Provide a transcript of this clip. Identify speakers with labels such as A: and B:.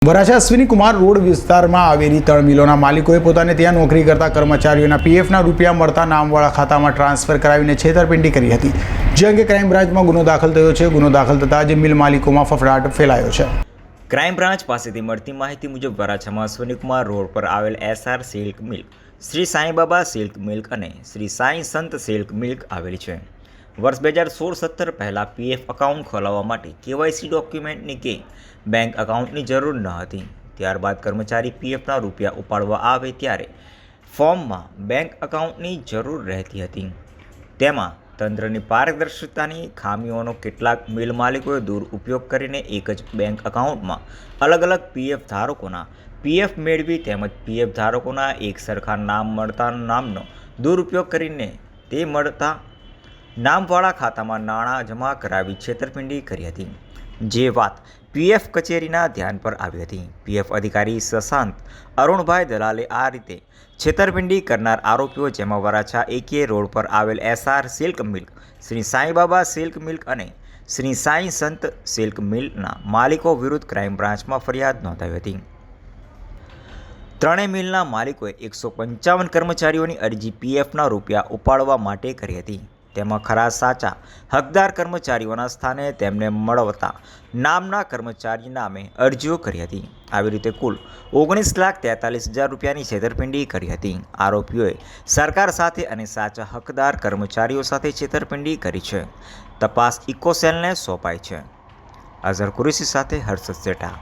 A: Varachha Ashwini Kumar road વિસ્તારમાં આવેલી 3 મિલોના માલિકોએ પોતાને ત્યાં નોકરી કરતા કર્મચારીઓના પીએફના રૂપિયા મળતા નામવાળા ખાતામાં ટ્રાન્સફર કરાવીને છેતરપિંડી કરી હતી, જે અંગે ક્રાઇમ બ્રાન્ચમાં ગુનો દાખલ થયો છે। ગુનો દાખલ થતાં જ મિલ માલિકોમાં ફફડાટ ફેલાયો છે।
B: ક્રાઇમ બ્રાન્ચ પાસેથી મળતી માહિતી મુજબ વરાછામાં અશ્વિની કુમાર રોડ પર આવેલ SR silk milk, Shri Saibaba silk milk અને શ્રી સાંઈ સંત સિલ્ક મિલ્ક આવેલી છે। વર્ષ 2016-17 પહેલાં પીએફ એકાઉન્ટ ખોલાવવા માટે કેવાયસી ડોક્યુમેન્ટની કે બેંક એકાઉન્ટની જરૂર ન હતી। ત્યારબાદ કર્મચારી પીએફના રૂપિયા ઉપાડવા આવે ત્યારે ફોર્મમાં બેંક એકાઉન્ટની જરૂર રહેતી હતી। તેમાં તંત્રની પારદર્શિતાની ખામીઓનો કેટલાક મિલ માલિકોએ દુરુપયોગ કરીને એક જ બેંક એકાઉન્ટમાં અલગ અલગ પીએફ ધારકોના પીએફ મેળવી તેમજ પીએફ ધારકોના એક સરખા નામ મળતા નામનો દુરુપયોગ કરીને તે મળતા નામવાળા ખાતામાં નાણાં જમા કરાવી છેતરપિંડી કરી હતી, જે વાત પીએફ કચેરીના ધ્યાન પર આવી હતી। પીએફ અધિકારી શશાંત અરુણભાઈ દલાલે આ રીતે છેતરપિંડી કરનાર આરોપીઓ, જેમાં વરાછા એકે રોડ પર આવેલ SR silk milk, Shri Saibaba silk milk અને શ્રી સાંઈ સંત સિલ્ક મિલ્કના માલિકો વિરુદ્ધ ક્રાઇમ બ્રાન્ચમાં ફરિયાદ નોંધાવી હતી। ત્રણેય મિલના માલિકોએ 155 કર્મચારીઓની અરજી પીએફના રૂપિયા ઉપાડવા માટે કરી હતી। તેમાં ખરા સાચા હકદાર કર્મચારીઓના સ્થાને તેમને મળવતા નામના કર્મચારી નામે અરજીઓ કરી હતી। આવી રીતે કુલ 19,43,000 રૂપિયાની છેતરપિંડી કરી હતી। આરોપીઓએ સરકાર સાથે અને સાચા હકદાર કર્મચારીઓ સાથે છેતરપિંડી કરી છે। તપાસ ઇકોસેલને સોંપાઈ છે। અઝહર કુરેશી સાથે હર્ષદ સેઠા।